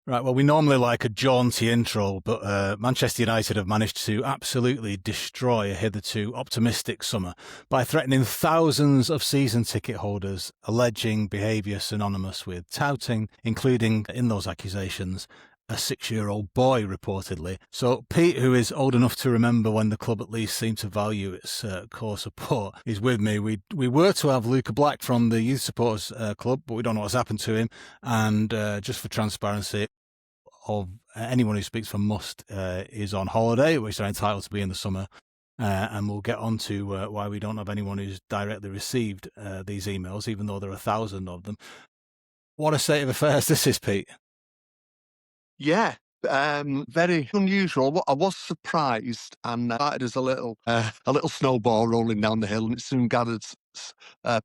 Right, well, we normally like a jaunty intro, but Manchester United have managed to absolutely destroy a hitherto optimistic summer by threatening thousands of season ticket holders, alleging behaviour synonymous with touting, including in those accusations a 6-year-old boy, reportedly. So Pete, who is old enough to remember when the club at least seemed to value its core support, is with me. We were to have Luca Black from the Youth Supporters Club, but we don't know what's happened to him. And just for transparency, of anyone who speaks for Must is on holiday, which they're entitled to be in the summer. And we'll get on to why we don't have anyone who's directly received these emails, even though there are 1,000 of them. What a state of affairs this is, Pete. Yeah, very unusual. I was surprised, and started as a little snowball rolling down the hill, and it soon gathered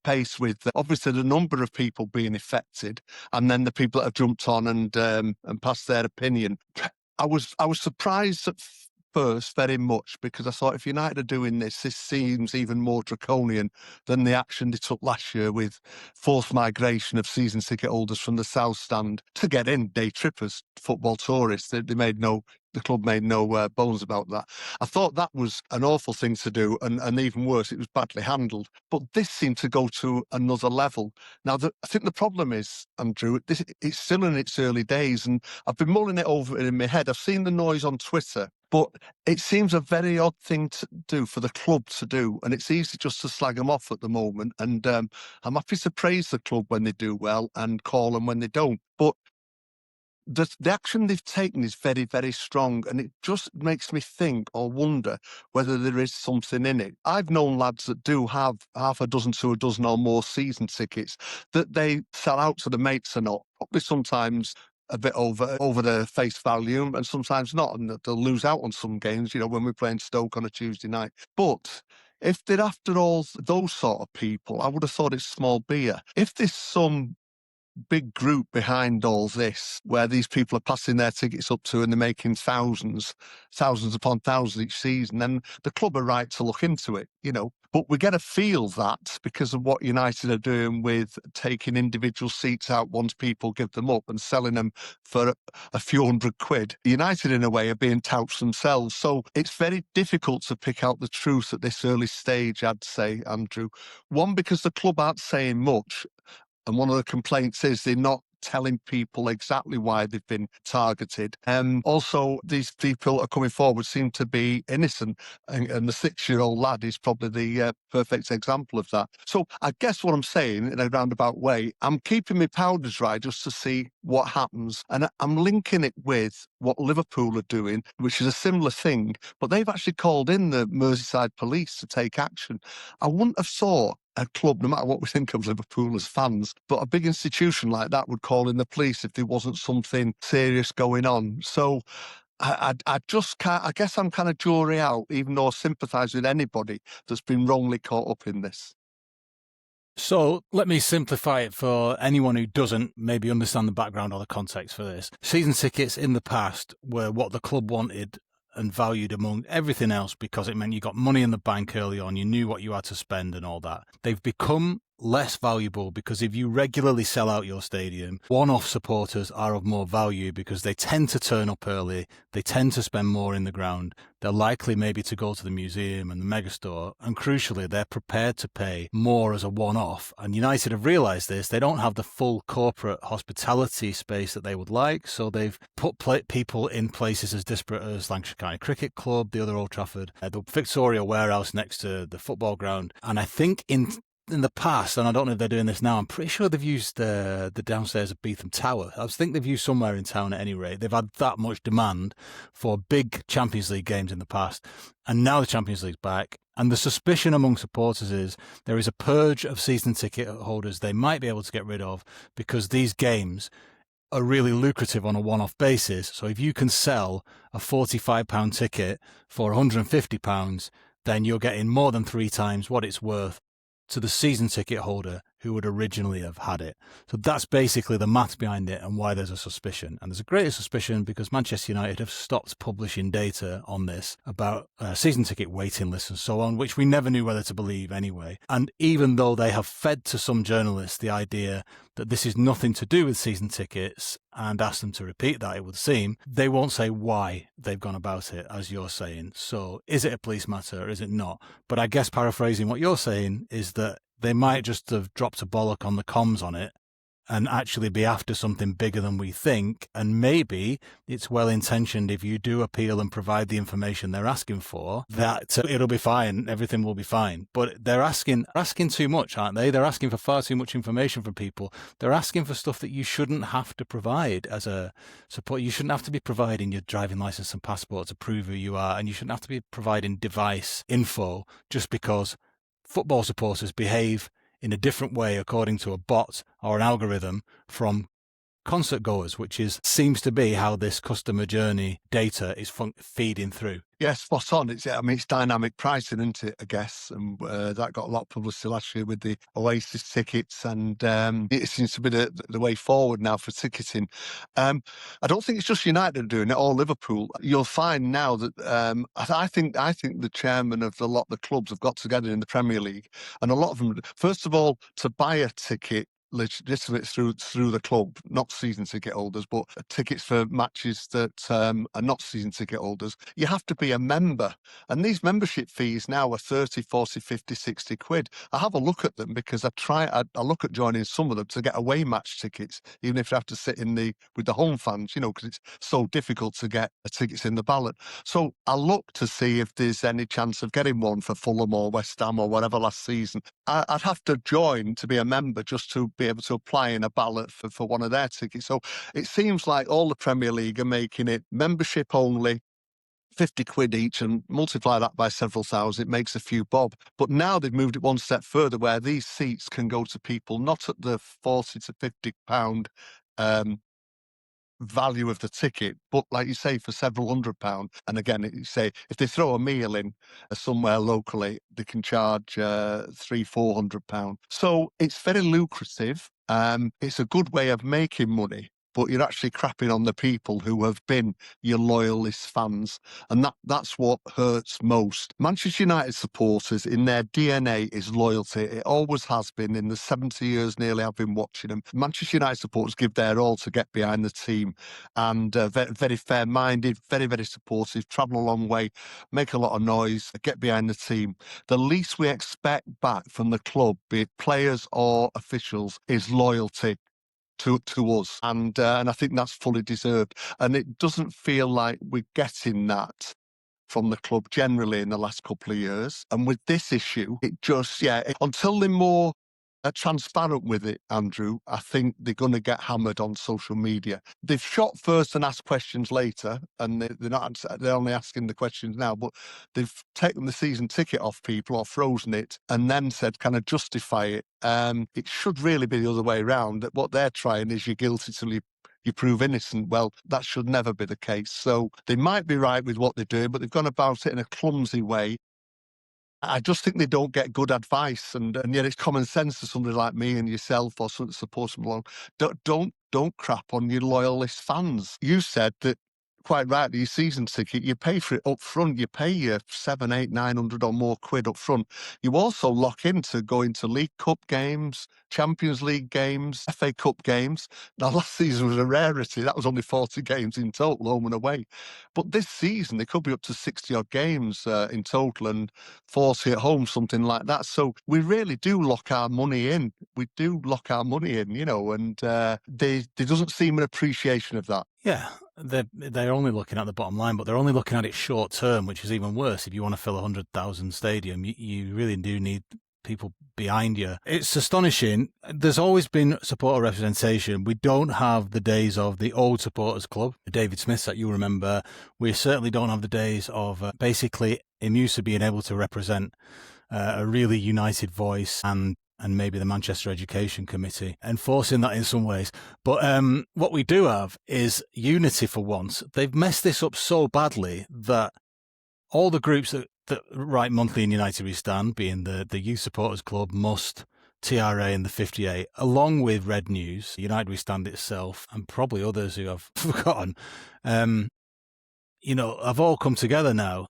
pace with obviously the number of people being affected, and then the people that have jumped on and passed their opinion. I was surprised at first very much, because I thought if United are doing this seems even more draconian than the action they took last year with forced migration of season ticket holders from the South Stand to get in, day trippers, football tourists. The club made no bones about that. I thought that was an awful thing to do, and even worse, it was badly handled. But this seemed to go to another level. Now, I think the problem is, Andrew, it's still in its early days, and I've been mulling it over in my head. I've seen the noise on Twitter, but it seems a very odd thing to do for the club to do, and it's easy just to slag them off at the moment. And I'm happy to praise the club when they do well and call them when they don't. But the action they've taken is very, very strong, and it just makes me think or wonder whether there is something in it. I've known lads that do have half a dozen to a dozen or more season tickets that they sell out to the mates or not, probably sometimes a bit over the face value, and sometimes not, and they'll lose out on some games, when we're playing Stoke on a Tuesday night. But if they're after all those sort of people, I would have thought it's small beer. If there's some big group behind all this, where these people are passing their tickets up to and they're making thousands upon thousands each season, then the club are right to look into it, But we get to feel that because of what United are doing with taking individual seats out once people give them up and selling them for a few £100. United, in a way, are being touts themselves. So it's very difficult to pick out the truth at this early stage, I'd say, Andrew. One, because the club aren't saying much. And one of the complaints is they're not telling people exactly why they've been targeted. Also, these people are coming forward seem to be innocent, and the 6-year-old lad is probably the perfect example of that. So I guess what I'm saying, in a roundabout way, I'm keeping my powder dry just to see what happens, and I'm linking it with what Liverpool are doing, which is a similar thing, but they've actually called in the Merseyside police to take action. I wouldn't have thought a club, no matter what we think of Liverpool as fans, but a big institution like that would call in the police if there wasn't something serious going on. So I just can't, I guess I'm kind of jury out, even though I sympathise with anybody that's been wrongly caught up in this. So let me simplify it for anyone who doesn't maybe understand the background or the context for this. Season tickets in the past were what the club wanted and valued among everything else, because it meant you got money in the bank early on, you knew what you had to spend and all that. They've become less valuable because if you regularly sell out your stadium, one-off supporters are of more value because they tend to turn up early, they tend to spend more in the ground, they're likely maybe to go to the museum and the megastore, and crucially, they're prepared to pay more as a one-off. And United have realised this. They don't have the full corporate hospitality space that they would like, so they've put people in places as disparate as Lancashire County Cricket Club, the other Old Trafford, the Victoria Warehouse next to the football ground. And I think in the past, and I don't know if they're doing this now, I'm pretty sure they've used the downstairs of Beetham Tower. I think they've used somewhere in town at any rate. They've had that much demand for big Champions League games in the past, and now the Champions League's back. And the suspicion among supporters is there is a purge of season ticket holders they might be able to get rid of because these games are really lucrative on a one-off basis. So if you can sell a £45 ticket for £150, then you're getting more than 3 times what it's worth to the season ticket holder who would originally have had it. So that's basically the maths behind it and why there's a suspicion. And there's a greater suspicion because Manchester United have stopped publishing data on this about season ticket waiting lists and so on, which we never knew whether to believe anyway. And even though they have fed to some journalists the idea that this is nothing to do with season tickets and asked them to repeat that, it would seem, they won't say why they've gone about it, as you're saying. So is it a police matter or is it not? But I guess paraphrasing what you're saying is that they might just have dropped a bollock on the comms on it and actually be after something bigger than we think. And maybe it's well-intentioned if you do appeal and provide the information they're asking for, that it'll be fine, everything will be fine. But they're asking too much, aren't they? They're asking for far too much information from people. They're asking for stuff that you shouldn't have to provide as a support. You shouldn't have to be providing your driving license and passport to prove who you are, and you shouldn't have to be providing device info just because football supporters behave in a different way according to a bot or an algorithm from concert goers, which seems to be how this customer journey data is feeding through. Yeah, spot on. It's dynamic pricing, isn't it, I guess? And that got a lot of publicity last year with the Oasis tickets, and it seems to be the way forward now for ticketing. I don't think it's just United doing it, or Liverpool. You'll find now that I think the chairman of the clubs have got together in the Premier League, and a lot of them, first of all, to buy a ticket legitimate through the club, not season ticket holders, but tickets for matches that are not season ticket holders, you have to be a member. And these membership fees now are 30, 40, 50, 60 quid. I have a look at them because I look at joining some of them to get away match tickets, even if you have to sit with the home fans, because it's so difficult to get tickets in the ballot. So I look to see if there's any chance of getting one for Fulham or West Ham or whatever last season. I'd have to join to be a member just to be able to apply in a ballot for one of their tickets. So it seems like all the Premier League are making it membership only, 50 quid each, and multiply that by several thousand, it makes a few bob. But now they've moved it one step further where these seats can go to people not at the 40 to 50 pound value of the ticket, but like you say, for several £100. And again, you say if they throw a meal in somewhere locally, they can charge £300-400. So it's very lucrative. It's a good way of making money, but you're actually crapping on the people who have been your loyalist fans. And that's what hurts most. Manchester United supporters, in their DNA is loyalty. It always has been. In the 70 years nearly I've been watching them, Manchester United supporters give their all to get behind the team, and very, very fair-minded, very, very supportive, travel a long way, make a lot of noise, get behind the team. The least we expect back from the club, be it players or officials, is loyalty to us, and I think that's fully deserved. And it doesn't feel like we're getting that from the club generally in the last couple of years. And with this issue, it just until they're more transparent with it, Andrew, I think they're going to get hammered on social media. They've shot first and asked questions later, and they're only asking the questions now, but they've taken the season ticket off people or frozen it and then said, can I justify it? It should really be the other way around, that what they're trying is you're guilty till you prove innocent. Well, that should never be the case. So they might be right with what they're doing, but they've gone about it in a clumsy way. I just think they don't get good advice, and yet it's common sense to somebody like me and yourself or something that supports them along. Don't crap on your loyalist fans. You said that quite rightly, your season ticket, you pay for it up front. You pay your 700, 800, 900 or more quid up front. You also lock into going to League Cup games, Champions League games, FA Cup games. Now, last season was a rarity. That was only 40 games in total, home and away. But this season, they could be up to 60-odd games in total and 40 at home, something like that. So we really do lock our money in. We do lock our money in, and there doesn't seem an appreciation of that. Yeah, they're only looking at the bottom line, but they're only looking at it short term, which is even worse. If you want to fill a 100,000 stadium, you really do need people behind you. It's astonishing. There's always been supporter representation. We don't have the days of the old supporters club, the David Smiths that you remember. We certainly don't have the days of basically Imusa being able to represent a really united voice and maybe the Manchester Education Committee enforcing that in some ways. But what we do have is unity for once. They've messed this up so badly that all the groups that write monthly in United We Stand, being the Youth Supporters Club, Must, TRA and the 58, along with Red News, United We Stand itself, and probably others who I've forgotten, have all come together now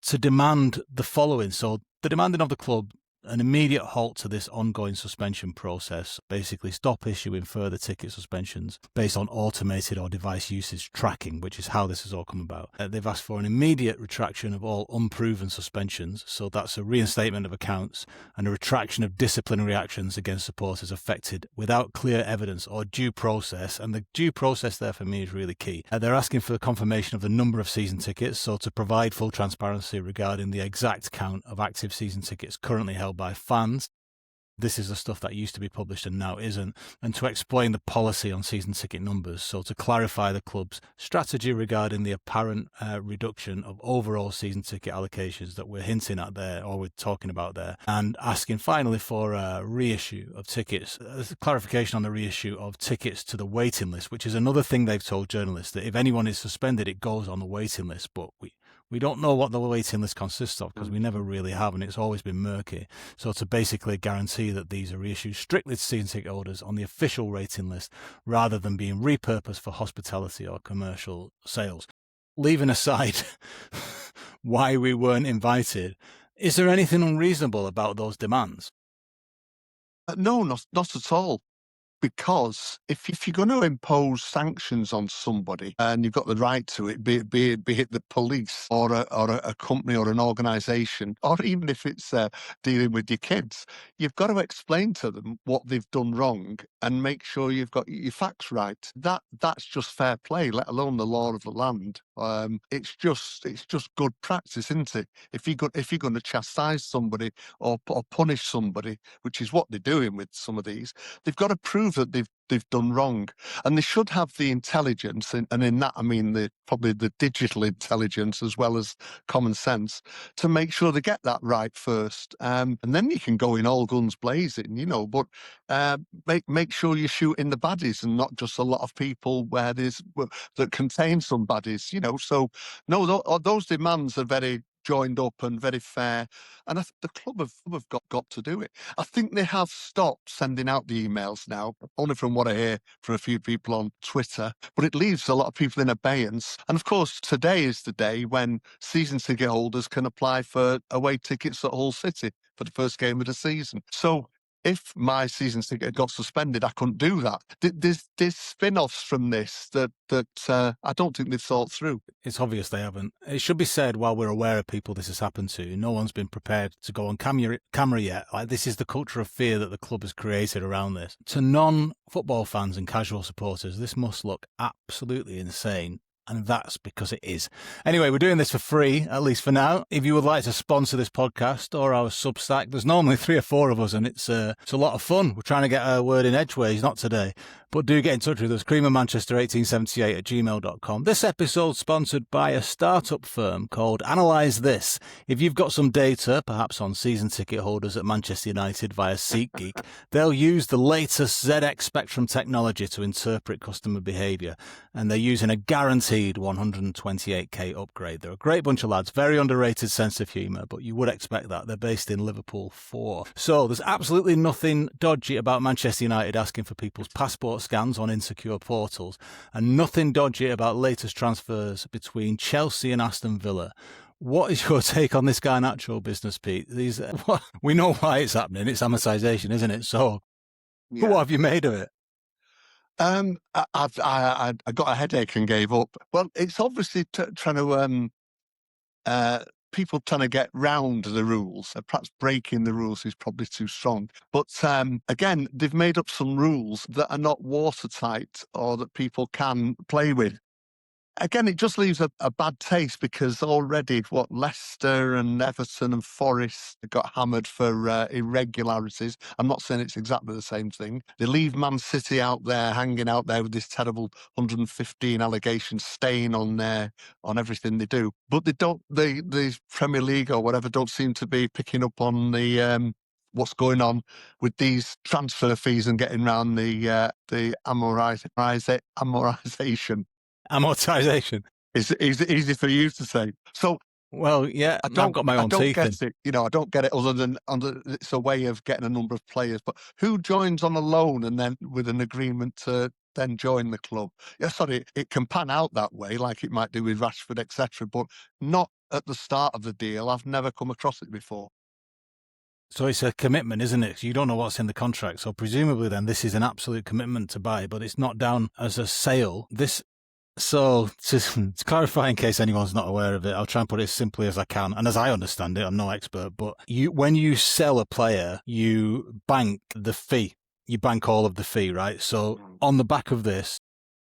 to demand the following. So they're demanding of the club an immediate halt to this ongoing suspension process, basically stop issuing further ticket suspensions based on automated or device usage tracking, which is how this has all come about. They've asked for an immediate retraction of all unproven suspensions, so that's a reinstatement of accounts and a retraction of disciplinary actions against supporters affected without clear evidence or due process, and the due process there for me is really key. They're asking for the confirmation of the number of season tickets, so to provide full transparency regarding the exact count of active season tickets currently held by fans. This is the stuff that used to be published and now isn't, and to explain the policy on season ticket numbers, so to clarify the club's strategy regarding the apparent reduction of overall season ticket allocations that we're hinting at there, or we're talking about there, and asking finally for a reissue of tickets, clarification on the reissue of tickets to the waiting list, which is another thing they've told journalists, that if anyone is suspended, it goes on the waiting list, but we don't know what the waiting list consists of because we never really have, and it's always been murky. So to basically guarantee that these are reissued strictly to season ticket holders on the official rating list rather than being repurposed for hospitality or commercial sales. Leaving aside why we weren't invited, is there anything unreasonable about those demands? No, not at all. Because if you're going to impose sanctions on somebody and you've got the right to it, be it the police or a company or an organisation, or even if it's dealing with your kids, you've got to explain to them what they've done wrong and make sure you've got your facts right. That's just fair play, let alone the law of the land. It's just good practice, isn't it? If you're going to chastise somebody or punish somebody, which is what they're doing with some of these, they've got to prove that they've done wrong, and they should have the intelligence, and in that I mean probably the digital intelligence as well as common sense, to make sure they get that right first, and then you can go in all guns blazing, But make sure you're shooting the baddies and not just a lot of people that contain some baddies, So no, those demands are very joined up and very fair, and the club have got to do it. I think they have stopped sending out the emails now, only from what I hear from a few people on Twitter, but it leaves a lot of people in abeyance. And of course, today is the day when season ticket holders can apply for away tickets at Hull City for the first game of the season. So if my season ticket got suspended, I couldn't do that. There's spin-offs from this that I don't think they've thought through. It's obvious they haven't. It should be said, while we're aware of people this has happened to, no one's been prepared to go on camera yet. This is the culture of fear that the club has created around this. To non-football fans and casual supporters, this must look absolutely insane. And that's because it is. Anyway, we're doing this for free, at least for now. If you would like to sponsor this podcast or our Substack, there's normally 3 or 4 of us, and it's a lot of fun. We're trying to get our word in edgeways, not today. But do get in touch with us, creamermanchester1878@gmail.com. This episode's sponsored by a startup firm called Analyze This. If you've got some data, perhaps on season ticket holders at Manchester United via SeatGeek, they'll use the latest ZX Spectrum technology to interpret customer behaviour, and they're using a guaranteed 128k upgrade. They're a great bunch of lads, very underrated sense of humour, but you would expect that. They're based in Liverpool 4. So there's absolutely nothing dodgy about Manchester United asking for people's passport scans on insecure portals, and nothing dodgy about latest transfers between Chelsea and Aston Villa. What is your take on this Garnacho business, Pete? We know why it's happening. It's amortisation, isn't it? So Yeah. What have you made of it? I got a headache and gave up. Well, it's obviously trying to people trying to get round the rules. Perhaps breaking the rules is probably too strong. But again, they've made up some rules that are not watertight or that people can play with. Again, it just leaves a bad taste because already Leicester and Everton and Forest got hammered for irregularities. I'm not saying it's exactly the same thing. They leave Man City out there, hanging out there with this terrible 115 allegations stain on everything they do. But they don't. The Premier League or whatever don't seem to be picking up on the what's going on with these transfer fees and getting around the amortisation. Amortisation. It's easy for you to say. So Well, yeah, I've got my I own don't teeth get in. it. I don't get it other than it's a way of getting a number of players. But who joins on a loan and then with an agreement to then join the club? Yeah, sorry, it can pan out that way, like it might do with Rashford, etc. But not at the start of the deal. I've never come across it before. So it's a commitment, isn't it? You don't know what's in the contract. So presumably then this is an absolute commitment to buy, but it's not down as a sale. To clarify, in case anyone's not aware of it, I'll try and put it as simply as I can. And as I understand it, I'm no expert, but when you sell a player, you bank the fee. You bank all of the fee, right? So on the back of this,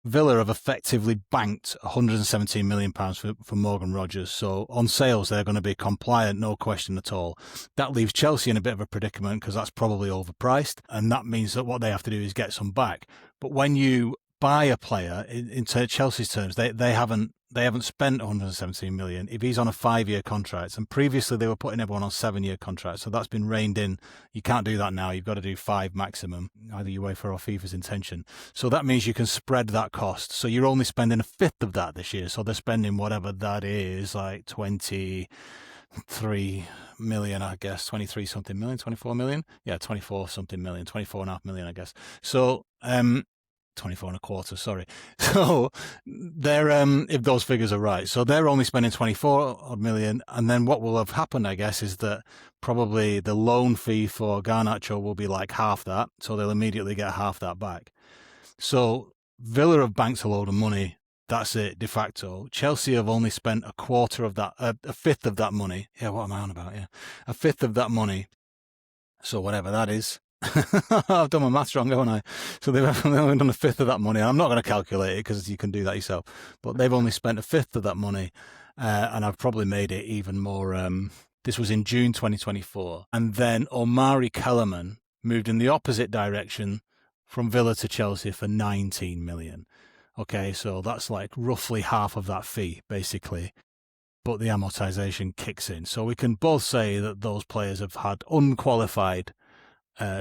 Villa have effectively banked £117 million for Morgan Rogers. So on sales, they're going to be compliant, no question at all. That leaves Chelsea in a bit of a predicament because that's probably overpriced. And that means that what they have to do is get some back. But when you buy a player, in Chelsea's terms, they haven't spent 117 million. If he's on a 5-year contract, and previously they were putting everyone on 7-year contracts, so that's been reined in. You can't do that now. You've got to do 5 maximum, either UEFA or FIFA's intention. So that means you can spread that cost. So you're only spending a fifth of that this year. So they're spending whatever that is, like 23 million, I guess, 23 something million, 24 million. Yeah, 24 something million, 24.5 million, I guess. So, 24 and a quarter, sorry. So they're, if those figures are right, so they're only spending 24 odd million. And then what will have happened, I guess, is that probably the loan fee for Garnacho will be like half that. So they'll immediately get half that back. So Villa have banked a load of money. That's it, de facto. Chelsea have only spent a quarter of that, a fifth of that money. Yeah, what am I on about? Yeah. A fifth of that money. So whatever that is. I've done my maths wrong, haven't I? So they've only done a fifth of that money. I'm not going to calculate it because you can do that yourself. But they've only spent a fifth of that money, and I've probably made it even more. This was in June 2024, and then Omari Kellerman moved in the opposite direction from Villa to Chelsea for 19 million. Okay, so that's like roughly half of that fee, basically. But the amortisation kicks in. So we can both say that those players have had unqualified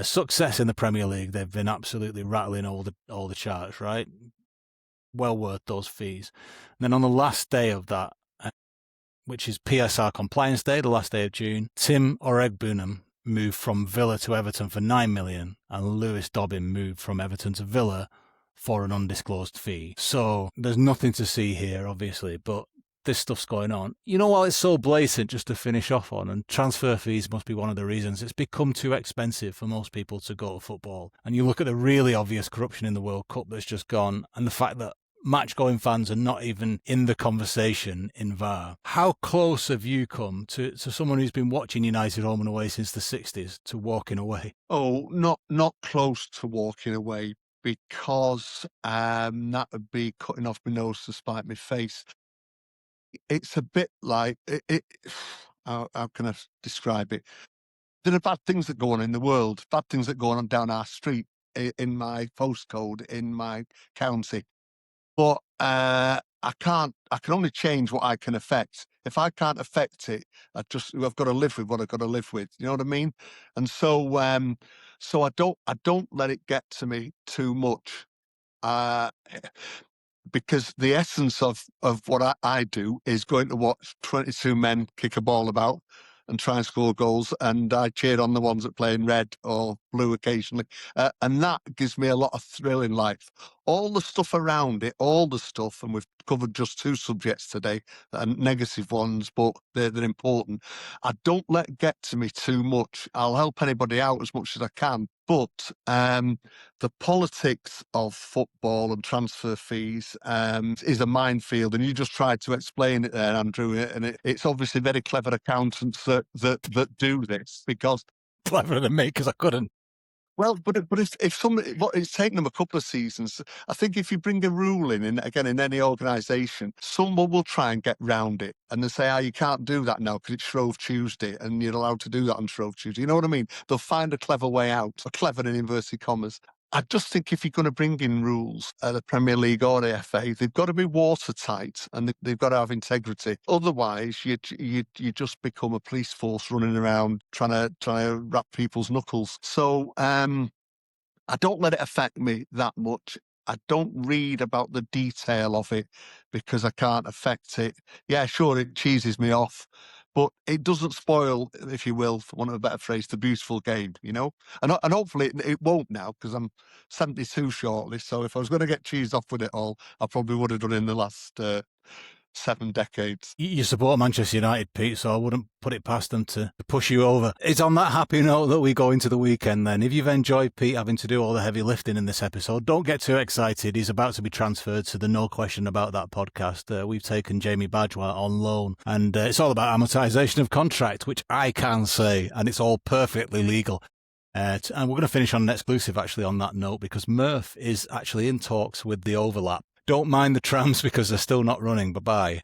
success in the Premier League. They've been absolutely rattling all the charts, right? Well worth those fees. And then on the last day of that, which is PSR Compliance Day, the last day of June, Tim Oregbunam moved from Villa to Everton for 9 million, and Lewis Dobbin moved from Everton to Villa for an undisclosed fee. So there's nothing to see here, obviously, but this stuff's going on. You know, while it's so blatant, just to finish off on, and transfer fees must be one of the reasons, it's become too expensive for most people to go to football. And you look at the really obvious corruption in the World Cup that's just gone, and the fact that match-going fans are not even in the conversation in VAR. How close have you come to someone who's been watching United home and away since the 60s to walking away? Oh, not close to walking away, because that would be cutting off my nose to spite my face. It's a bit like how can I describe it? There are bad things that go on in the world, bad things that go on down our street, in my postcode, in my county. But I can't. I can only change what I can affect. If I can't affect it, I've got to live with what I've got to live with. You know what I mean? And so I don't let it get to me too much. Uh, because the essence of what I do is going to watch 22 men kick a ball about and try and score goals, and I cheered on the ones that play in red or blue occasionally, and that gives me a lot of thrill in life. All the stuff around it, all the stuff, and we've covered just 2 subjects today, and negative ones, but they're important. I don't let it get to me too much. I'll help anybody out as much as I can, but the politics of football and transfer fees is a minefield, and you just tried to explain it there, Andrew. And it's obviously very clever accountants that do this, because Cleverer than me, because I couldn't. well, but if somebody, what it's taken them a couple of seasons. I think if you bring a rule in again in any organisation, someone will try and get round it, and they say, "Oh, you can't do that now because it's Shrove Tuesday, and you're allowed to do that on Shrove Tuesday." You know what I mean? They'll find a clever way out, a clever in inverted commas. I just think if you're going to bring in rules at the Premier League or the FA, they've got to be watertight, and they've got to have integrity. Otherwise, you just become a police force running around trying to wrap people's knuckles. So I don't let it affect me that much. I don't read about the detail of it because I can't affect it. Yeah, sure, it cheeses me off, but it doesn't spoil, if you will, for want of a better phrase, the beautiful game, you know? And hopefully it won't now, because I'm 72 shortly. So if I was going to get cheesed off with it all, I probably would have done it in the last 7 decades. You support Manchester United, Pete, so I wouldn't put it past them to push you over. It's on that happy note that we go into the weekend then. If you've enjoyed Pete having to do all the heavy lifting in this episode, don't get too excited. He's about to be transferred to the No Question About That podcast. We've taken Jamie Badgewa on loan, and it's all about amortisation of contract, which I can say, and it's all perfectly legal. And we're going to finish on an exclusive actually on that note, because Murph is actually in talks with the Overlap. Don't mind the trams because they're still not running. Bye-bye.